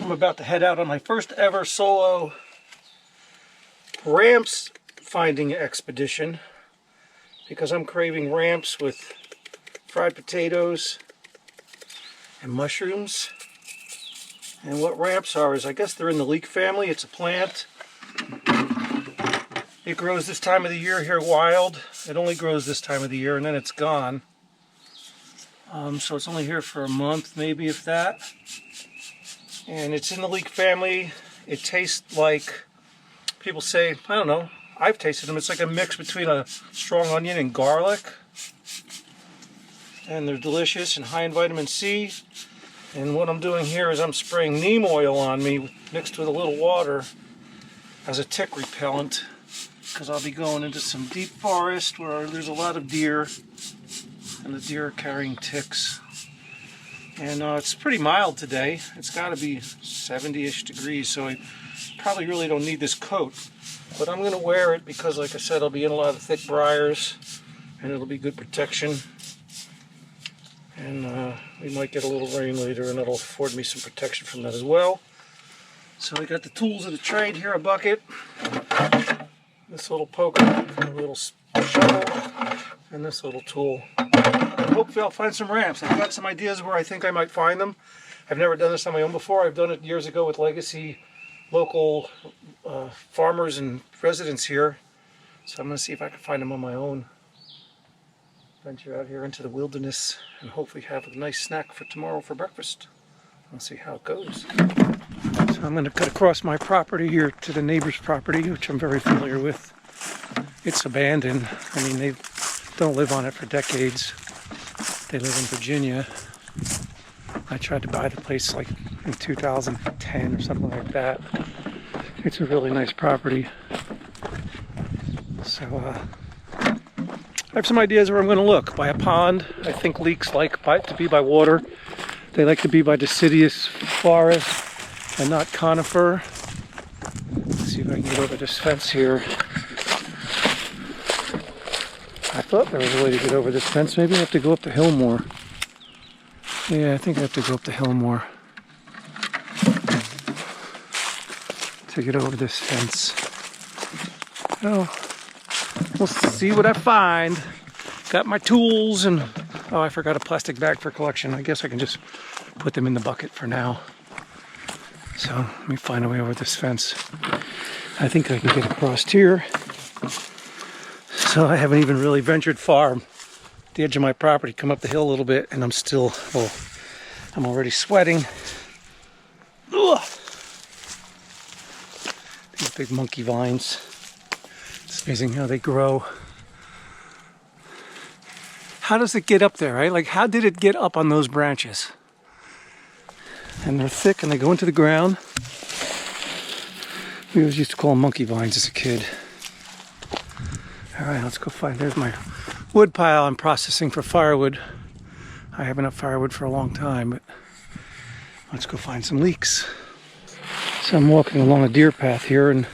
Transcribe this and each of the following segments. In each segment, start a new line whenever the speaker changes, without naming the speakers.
I'm about to head out on my first ever solo ramps finding expedition because I'm craving ramps with fried potatoes and mushrooms. And what ramps are is, I guess they're in the leek family. It's a plant. It grows this time of the year here wild. It only grows this time of the year and then it's gone. So it's only here for a month, maybe, if that. And it's in the leek family. It tastes like, people say, I don't know, I've tasted them. It's like a mix between a strong onion and garlic. And they're delicious and high in vitamin C. And what I'm doing here is I'm spraying neem oil on me mixed with a little water as a tick repellent, because I'll be going into some deep forest where there's a lot of deer, and the deer are carrying ticks. And it's pretty mild today. It's got to be 70-ish degrees, so I probably really don't need this coat. But I'm going to wear it because, like I said, I'll be in a lot of thick briars, and it'll be good protection. And we might get a little rain later, and that'll afford me some protection from that as well. So I got the tools of the trade here, a bucket, this little poker, a little shovel, and this little tool. And hopefully I'll find some ramps. I've got some ideas where I think I might find them. I've never done this on my own before. I've done it years ago with legacy local farmers and residents here. So I'm going to see if I can find them on my own. Venture out here into the wilderness and hopefully have a nice snack for tomorrow for breakfast. We'll see how it goes. So I'm going to cut across my property here to the neighbor's property, which I'm very familiar with. It's abandoned. I mean, they don't live on it for decades. They live in Virginia. I tried to buy the place like in 2010 or something like that. It's a really nice property. So I have some ideas where I'm going to look. By a pond. I think leeks like to be by water. They like to be by deciduous forest and not conifer. Let's see if I can get over this fence here. I thought there was a way to get over this fence. Maybe I have to go up the hill more. Yeah, I think I have to go up the hill more to get over this fence. Oh, we'll see what I find. Got my tools and, oh, I forgot a plastic bag for collection. I guess I can just put them in the bucket for now. So let me find a way over this fence. I think I can get across here. So I haven't even really ventured far. The edge of my property, come up the hill a little bit, and I'm still, well, I'm already sweating. Ugh. These big monkey vines. It's amazing how they grow. How does it get up there, right? Like, how did it get up on those branches? And they're thick and they go into the ground. We always used to call them monkey vines as a kid. All right, let's go find, there's my wood pile I'm processing for firewood. I have enough firewood for a long time, but let's go find some leeks. So I'm walking along a deer path here, and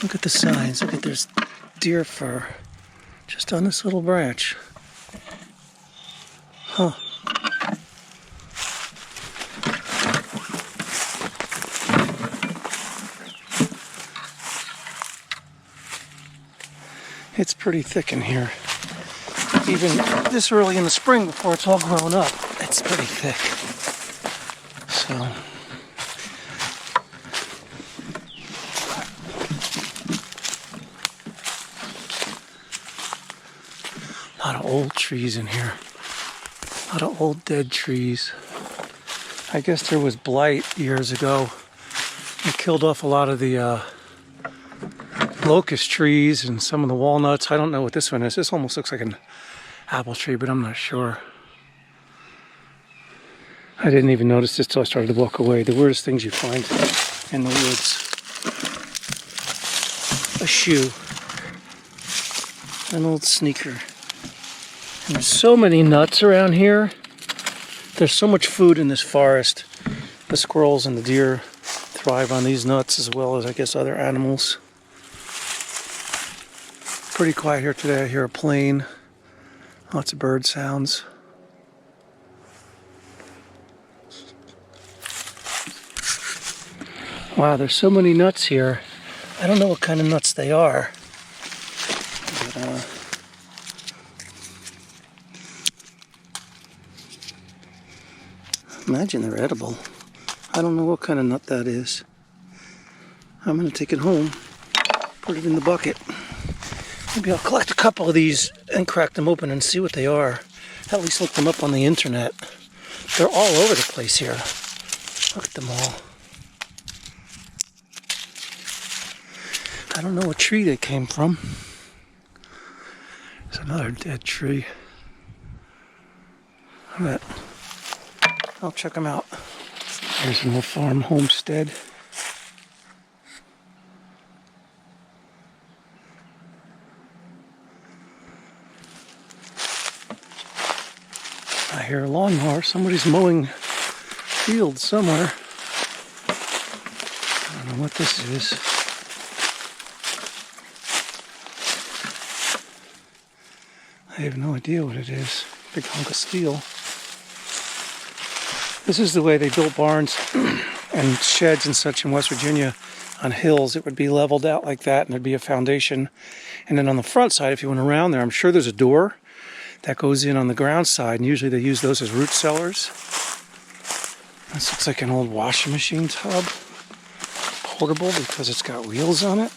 look at the signs. Look at, there's deer fur just on this little branch. Huh. It's pretty thick in here. Even this early in the spring before it's all grown up, it's pretty thick. So a lot of old trees in here. A lot of old dead trees. I guess there was blight years ago. It killed off a lot of the locust trees and some of the walnuts. I don't know what this one is. This almost looks like an apple tree, but I'm not sure. I didn't even notice this till I started to walk away. The weirdest things you find in the woods. A shoe. An old sneaker. And there's so many nuts around here. There's so much food in this forest. The squirrels and the deer thrive on these nuts, as well as, I guess, other animals. Pretty quiet here today. I hear a plane. Lots of bird sounds. Wow, there's so many nuts here. I don't know what kind of nuts they are. But, imagine they're edible. I don't know what kind of nut that is. I'm going to take it home, put it in the bucket. Maybe I'll collect a couple of these and crack them open and see what they are. At least look them up on the internet. They're all over the place here. Look at them all. I don't know what tree they came from. There's another dead tree. But I'll check them out. There's an old farm homestead. I hear a lawnmower. Somebody's mowing fields somewhere. I don't know what this is. I have no idea what it is. Big hunk of steel. This is the way they built barns and sheds and such in West Virginia on hills. It would be leveled out like that, and there'd be a foundation. And then on the front side, if you went around there, I'm sure there's a door that goes in on the ground side, and usually they use those as root cellars. This looks like an old washing machine tub. Portable because it's got wheels on it.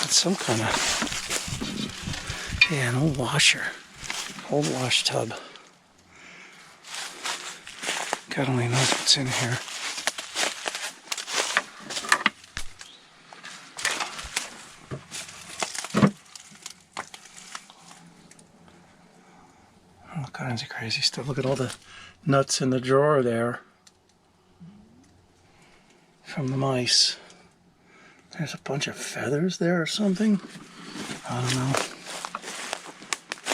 It's some kind of, yeah, an old washer. Old wash tub. God only knows what's in here. All kinds of crazy stuff. Look at all the nuts in the drawer there from the mice. There's a bunch of feathers there or something. I don't know.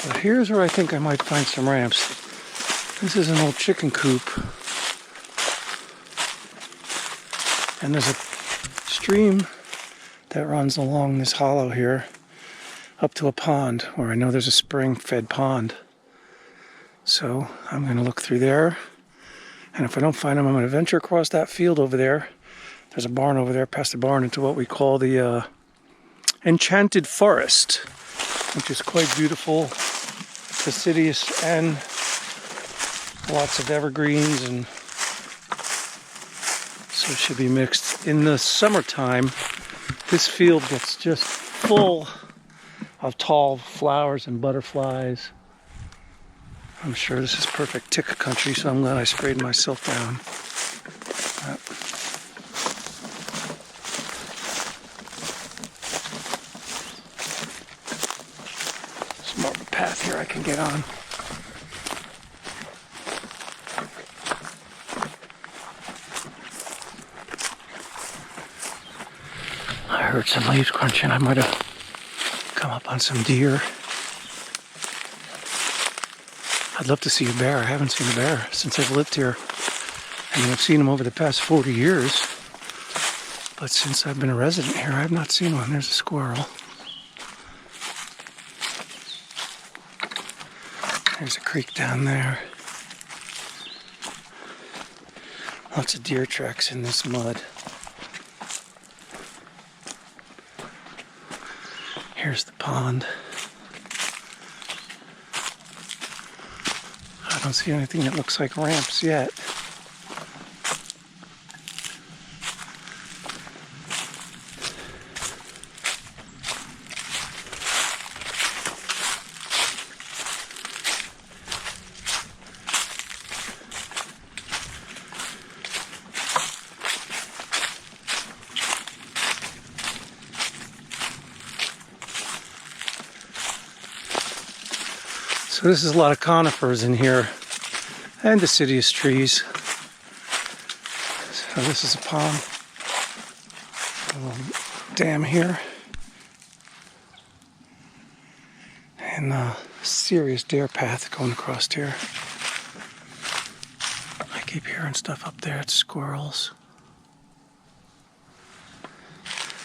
But here's where I think I might find some ramps. This is an old chicken coop. And there's a stream that runs along this hollow here up to a pond where I know there's a spring-fed pond. So I'm going to look through there. And if I don't find them, I'm going to venture across that field over there. There's a barn over there, past the barn, into what we call the Enchanted Forest, which is quite beautiful, fastidious, and lots of evergreens, and so it should be mixed. In the summertime, this field gets just full of tall flowers and butterflies. I'm sure this is perfect tick country, so I'm glad I sprayed myself down. There's more of a path here I can get on. I heard some leaves crunching. I might have come up on some deer. I'd love to see a bear. I haven't seen a bear since I've lived here. I mean, I've seen them over the past 40 years. But since I've been a resident here, I've not seen one. There's a squirrel. There's a creek down there. Lots of deer tracks in this mud. Here's the pond. I don't see anything that looks like ramps yet. So this is a lot of conifers in here and deciduous trees. So this is a pond, a little dam here, and a serious deer path going across here. I keep hearing stuff up there. It's squirrels.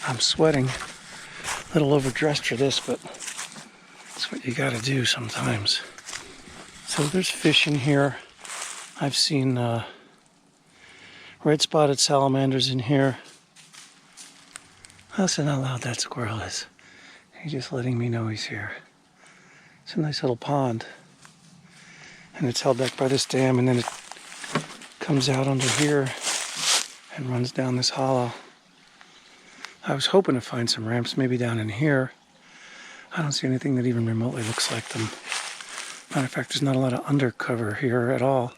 I'm sweating. A little overdressed for this, but that's what you gotta do sometimes. So there's fish in here. I've seen red-spotted salamanders in here. Listen how loud that squirrel is. He's just letting me know he's here. It's a nice little pond. And it's held back by this dam, and then it comes out under here and runs down this hollow. I was hoping to find some ramps maybe down in here. I don't see anything that even remotely looks like them. Matter of fact, there's not a lot of undercover here at all.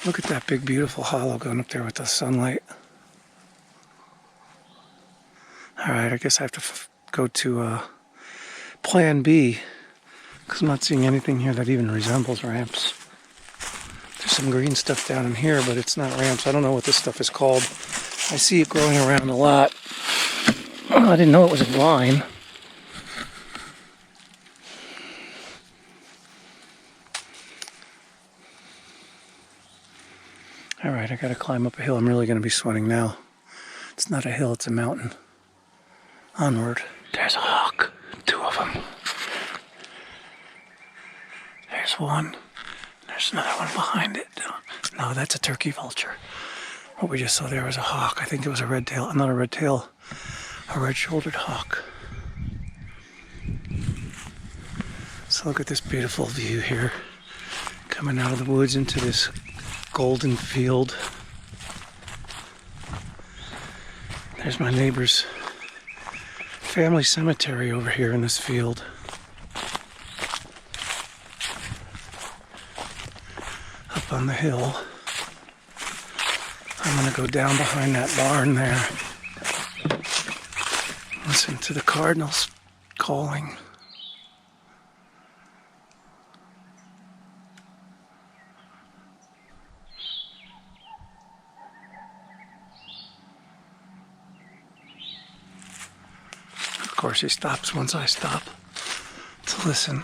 Look at that big, beautiful hollow going up there with the sunlight. Alright, I guess I have to go to plan B, because I'm not seeing anything here that even resembles ramps. There's some green stuff down in here, but it's not ramps. I don't know what this stuff is called. I see it growing around a lot. Oh, I didn't know it was a vine. Alright, I gotta climb up a hill. I'm really gonna be sweating now. It's not a hill, it's a mountain. Onward. There's a hawk. 2 of them. There's one. There's another one behind it. No, that's a turkey vulture. What we just saw there was a hawk. I think it was a red tail. Not a red tail. A red-shouldered hawk. So look at this beautiful view here. Coming out of the woods into this golden field. There's my neighbor's family cemetery over here in this field. Up on the hill. I'm gonna go down behind that barn there. Listen to the cardinals calling. Of course, he stops once I stop to listen.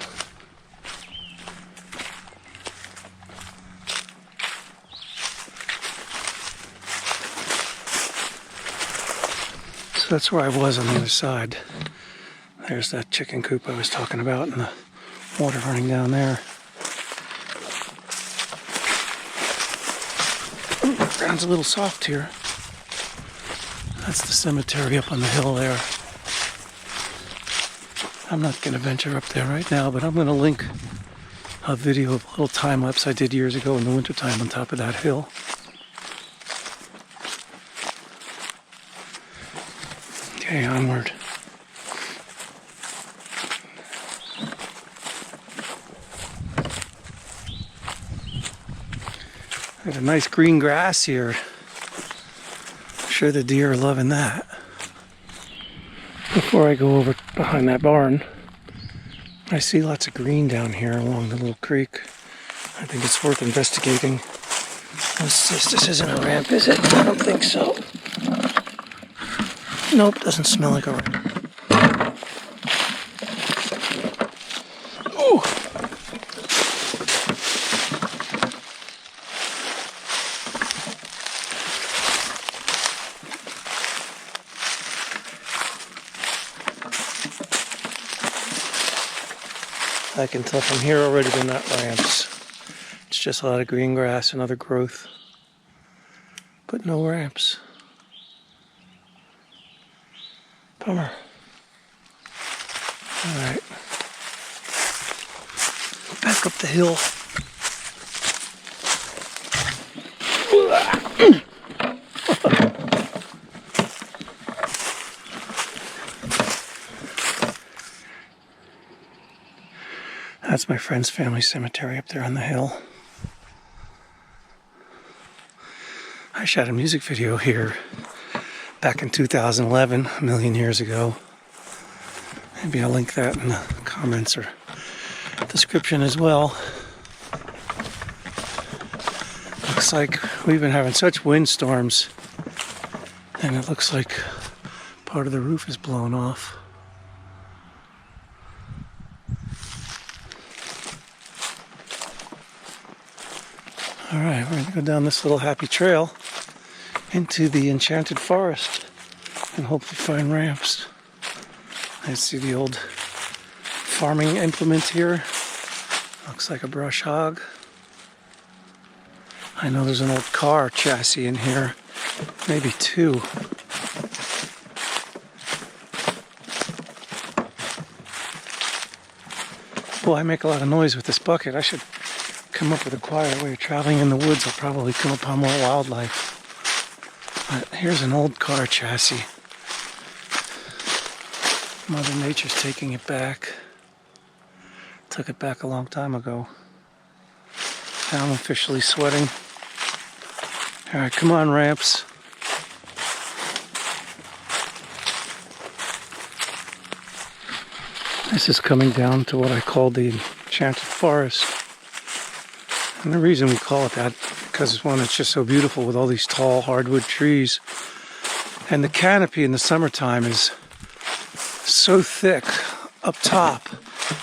So that's where I was on the other side. There's that chicken coop I was talking about and the water running down there. Ooh, ground's a little soft here. That's the cemetery up on the hill there. I'm not going to venture up there right now, but I'm going to link a video of a little time lapse I did years ago in the wintertime on top of that hill. Okay, onward. There's a nice green grass here. I'm sure the deer are loving that. Before I go over behind that barn, I see lots of green down here along the little creek. I think it's worth investigating. This isn't a ramp, is it? I don't think so. Nope, doesn't smell like a ramp. Ooh! I can tell from here already they're not ramps. It's just a lot of green grass and other growth. But no ramps. Bummer. Alright. Back up the hill. That's my friend's family cemetery up there on the hill. I shot a music video here back in 2011, a million years ago. Maybe I'll link that in the comments or description as well. Looks like we've been having such windstorms, and it looks like part of the roof is blown off. Alright, we're going to go down this little happy trail into the enchanted forest and hopefully find ramps. I see the old farming implement here. Looks like a brush hog. I know there's an old car chassis in here. maybe 2. Boy, I make a lot of noise with this bucket. I should come up with a quieter way of traveling in the woods. I'll probably come upon more wildlife. But here's an old car chassis. Mother Nature's taking it back. Took it back a long time ago. Now I'm officially sweating. Alright, come on, Ramps. This is coming down to what I call the enchanted forest. And the reason we call it that, because one, it's just so beautiful with all these tall hardwood trees. And the canopy in the summertime is so thick up top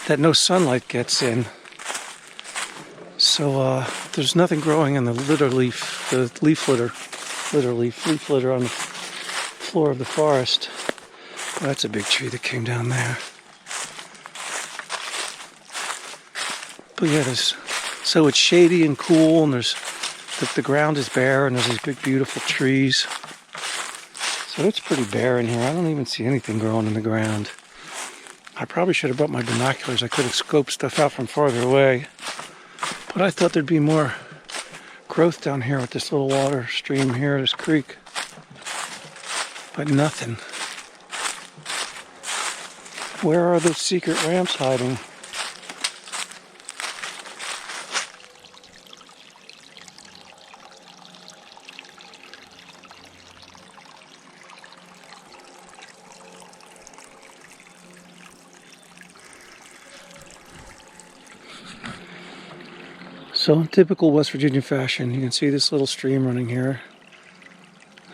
that no sunlight gets in. So there's nothing growing in the leaf litter on the floor of the forest. Well, that's a big tree that came down there. But yeah, so it's shady and cool, and the ground is bare, and there's these big beautiful trees. So it's pretty bare in here. I don't even see anything growing in the ground. I probably should have brought my binoculars. I could have scoped stuff out from farther away. But I thought there'd be more growth down here with this little water stream here, this creek. But nothing. Where are those secret ramps hiding? So in typical West Virginia fashion, you can see this little stream running here.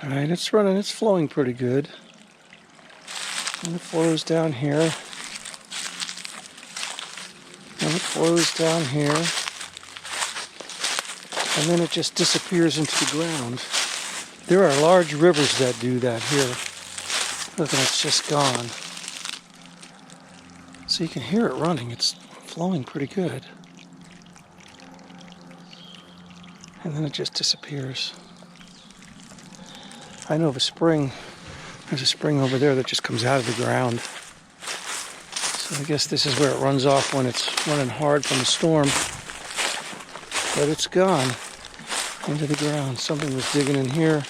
Alright, it's flowing pretty good. And it flows down here. And it flows down here. And then it just disappears into the ground. There are large rivers that do that here. Look, and it's just gone. So you can hear it running. It's flowing pretty good. And then it just disappears. I know of a spring. There's a spring over there that just comes out of the ground. So I guess this is where it runs off when it's running hard from the storm. But it's gone into the ground. Something was digging in here.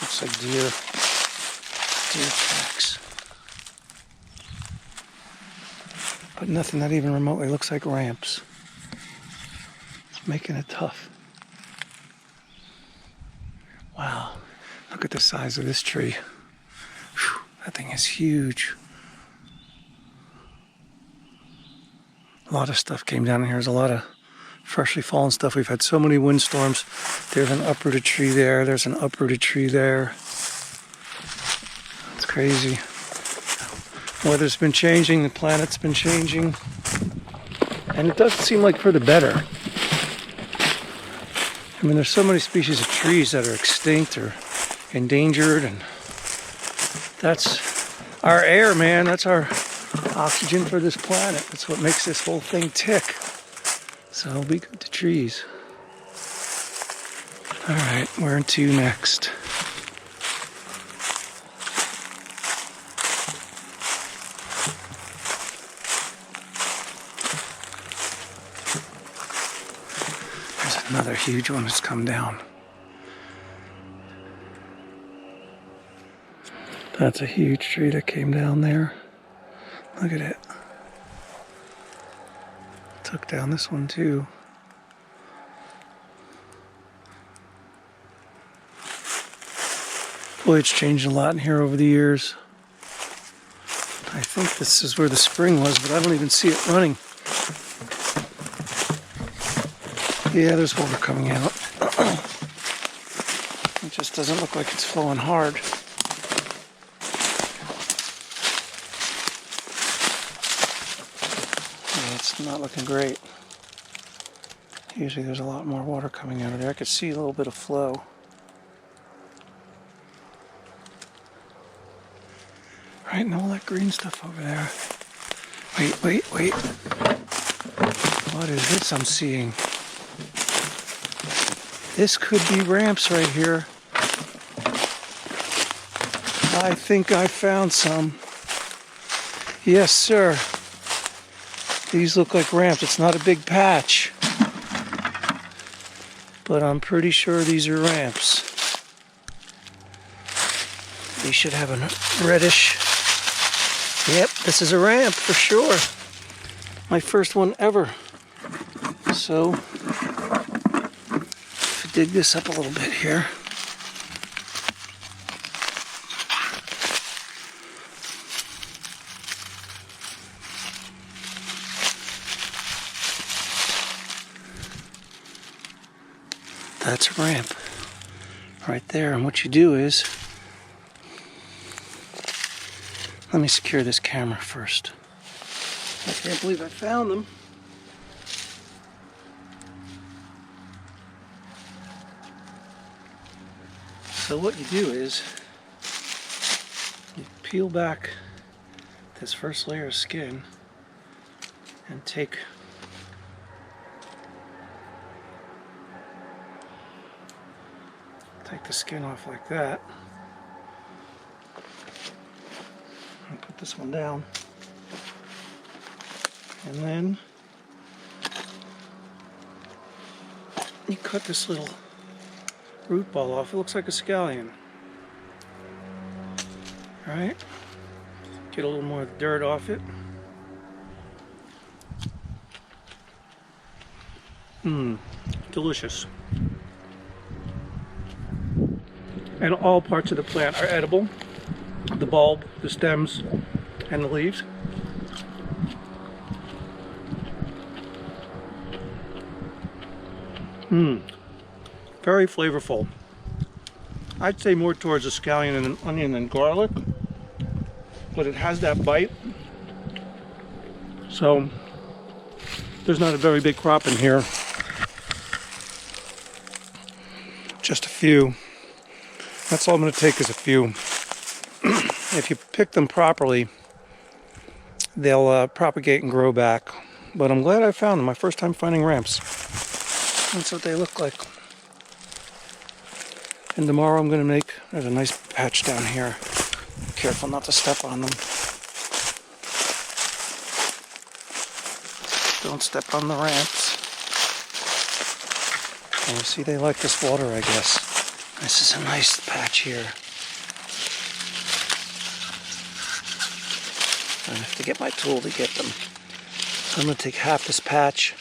Looks like deer tracks. But nothing that even remotely looks like ramps. Making it tough. Wow, look at the size of this tree. Whew, that thing is huge. A lot of stuff came down in here. There's a lot of freshly fallen stuff. We've had so many windstorms. There's an uprooted tree there. There's an uprooted tree there. It's crazy. Weather's been changing. The planet's been changing. And it doesn't seem like for the better. I mean, there's so many species of trees that are extinct or endangered, and that's our air, man. That's our oxygen for this planet. That's what makes this whole thing tick. So be good to trees. All right, where to next? Another huge one that's come down. That's a huge tree that came down there. Look at it. Took down this one too. Boy, it's changed a lot in here over the years. I think this is where the spring was, but I don't even see it running. Yeah, there's water coming out. It just doesn't look like it's flowing hard. Yeah, it's not looking great. Usually there's a lot more water coming out of there. I could see a little bit of flow. Right, and all that green stuff over there. Wait. What is this I'm seeing? This could be ramps right here. I think I found some. Yes, sir. These look like ramps. It's not a big patch, but I'm pretty sure these are ramps. They should have a reddish. Yep, this is a ramp for sure. My first one ever. So, dig this up a little bit here. That's a ramp right there. And what you do is, let me secure this camera first. I can't believe I found them. So what you do is, you peel back this first layer of skin and take the skin off like that. And put this one down. And then you cut this little root ball off. It looks like a scallion. Right? Get a little more dirt off it. Delicious. And all parts of the plant are edible. The bulb, the stems, and the leaves. Very flavorful. I'd say more towards a scallion and an onion and garlic, but it has that bite. So there's not a very big crop in here. Just a few. That's all I'm going to take is a few. If you pick them properly, they'll propagate and grow back. But I'm glad I found them. My first time finding ramps. That's what they look like. And tomorrow I'm going to make, there's a nice patch down here. Careful not to step on them. Don't step on the ramps. And you see they like this water, I guess. This is a nice patch here. I have to get my tool to get them. So I'm going to take half this patch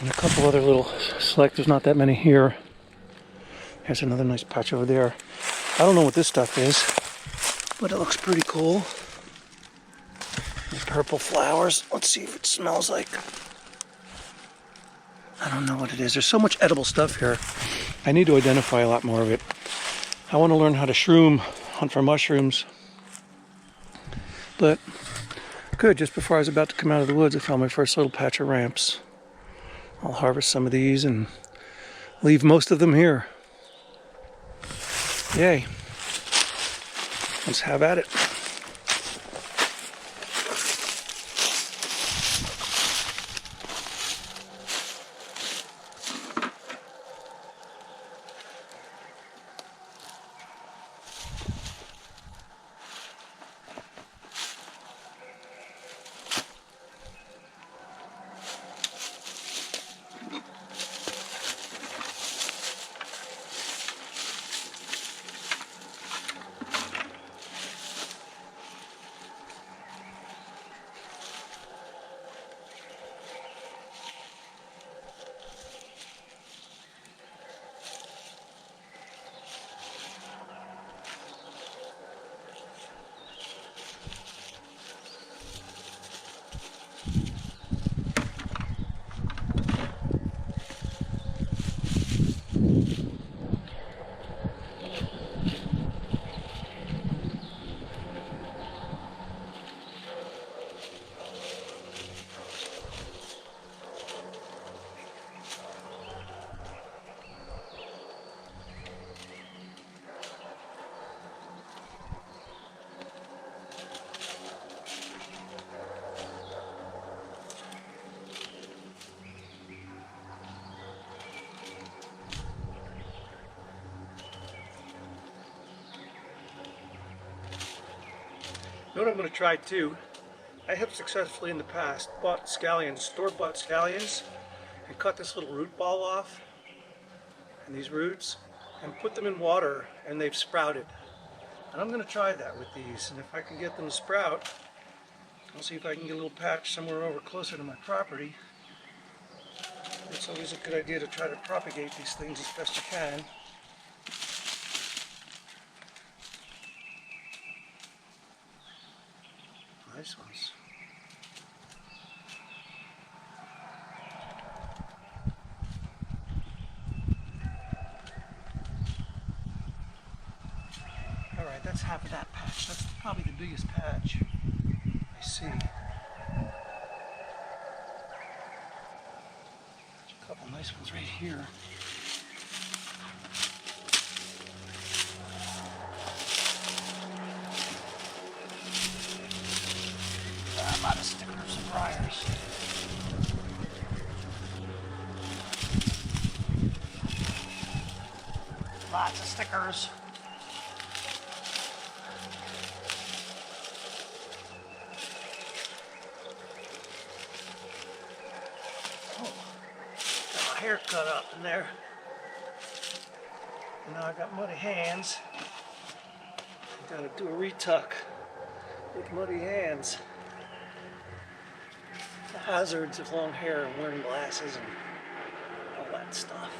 and a couple other little select. There's not that many here. There's another nice patch over there. I don't know what this stuff is, but it looks pretty cool. These purple flowers. Let's see if it smells like. I don't know what it is. There's so much edible stuff here. I need to identify a lot more of it. I want to learn how to shroom, hunt for mushrooms. But good, just before I was about to come out of the woods, I found my first little patch of ramps. I'll harvest some of these and leave most of them here. Yay. Let's have at it. You know what I'm going to try too? I have successfully in the past bought scallions, store-bought scallions, and cut this little root ball off, and these roots, and put them in water, and they've sprouted. And I'm going to try that with these, and if I can get them to sprout, I'll see if I can get a little patch somewhere over closer to my property. It's always a good idea to try to propagate these things as best you can. Nice ones. Alright, that's half of that patch. That's probably the biggest patch I see. There's a couple nice ones right here. A lot of stickers and briars. Lots of stickers. Hair cut up in there. And now I got muddy hands. I gotta do a retuck with muddy hands. The hazards of long hair and wearing glasses and all that stuff.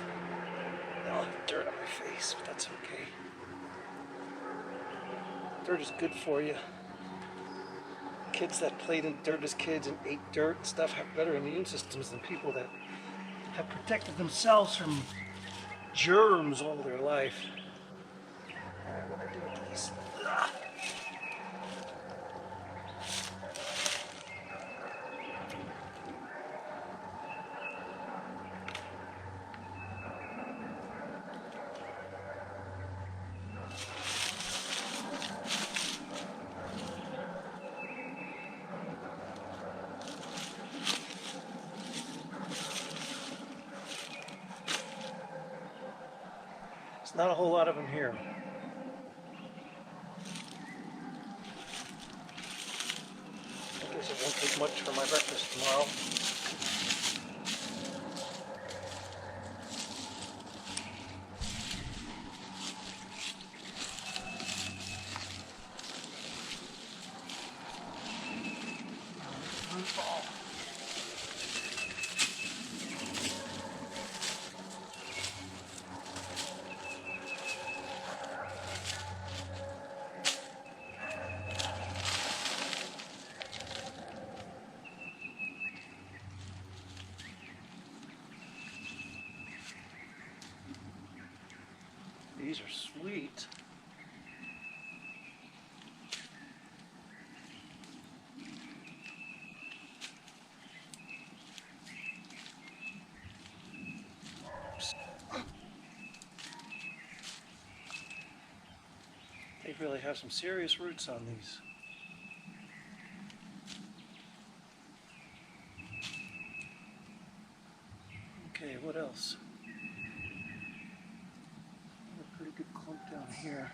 I'll have dirt on my face, but that's okay. Dirt is good for you. Kids that played in dirt as kids and ate dirt and stuff have better immune systems than people that have protected themselves from germs all their life. Alright, what do I do with these? Not a whole lot of them here. I guess it won't take much for my breakfast tomorrow. Root ball. These are sweet. They really have some serious roots on these. Okay, what else? A pretty good clump down here.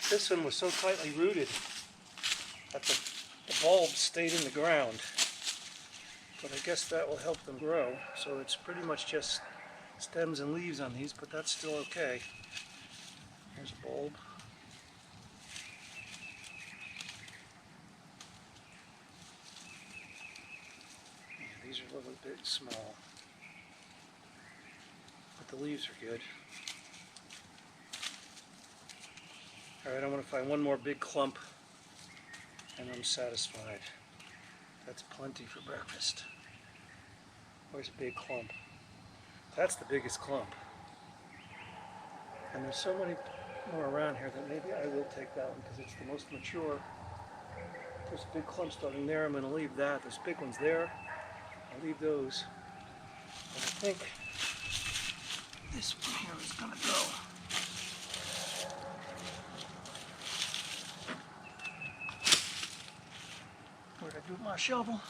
This one was so tightly rooted that the bulb stayed in the ground. But I guess that will help them grow. So it's pretty much just stems and leaves on these, but that's still okay. Here's a bulb. Yeah, these are a little bit small, but the leaves are good. Alright, I want to find one more big clump and I'm satisfied. That's plenty for breakfast. Where's a big clump? That's the biggest clump. And there's so many more around here that maybe I will take that one because it's the most mature. There's a big clump starting there. I'm going to leave that. There's big ones there. I'll leave those. But I think this one here is going to go. Where'd I do with my shovel?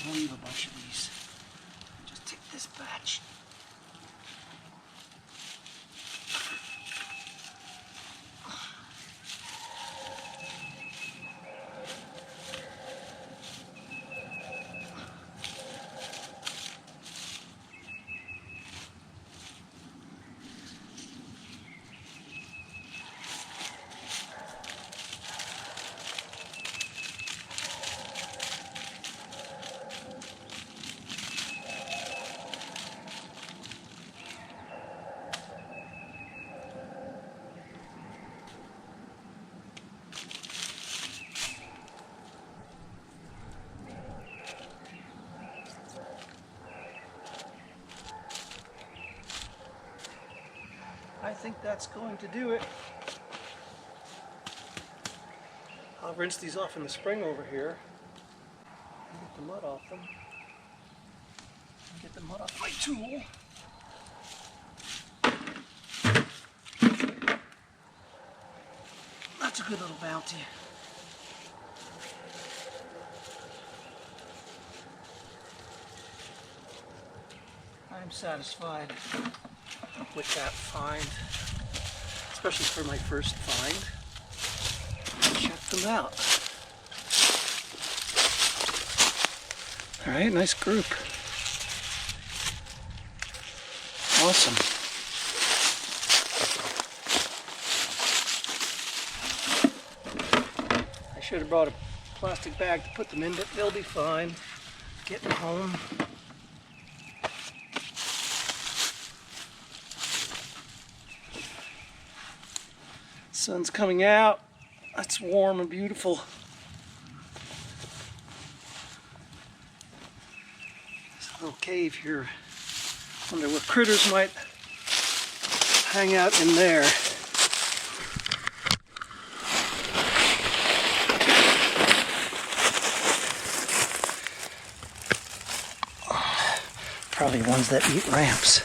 I'll leave a bunch of these. Just take this batch. I think that's going to do it. I'll rinse these off in the spring over here. Get the mud off them. Get the mud off my tool. That's a good little bounty. I'm satisfied with that find, especially for my first find. Check them out. All right, nice group. Awesome. I should have brought a plastic bag to put them in, but they'll be fine. Getting home. Sun's coming out. It's warm and beautiful. There's a little cave here. Wonder what critters might hang out in there. Probably ones that eat ramps.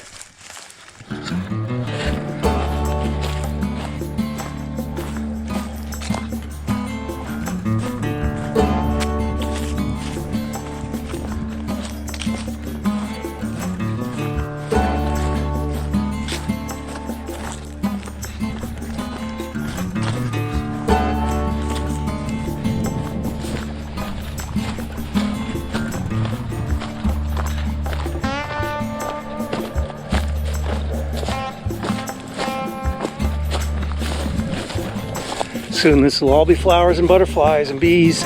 Soon this will all be flowers and butterflies and bees.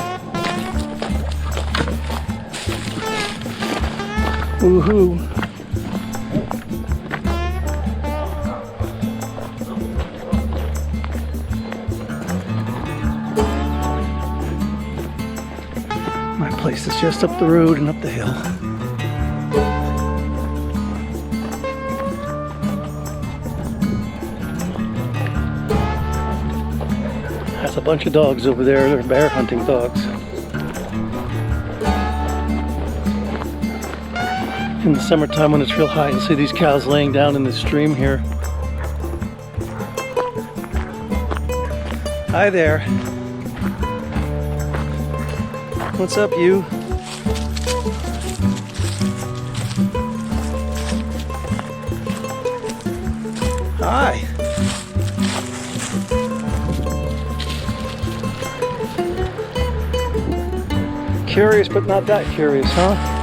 Woohoo! My place is just up the road and up the hill. There's a bunch of dogs over there. They're bear hunting dogs. In the summertime when it's real hot, you'll see these cows laying down in the stream here. Hi there. What's up, you? Hi. Curious, but not that curious, huh?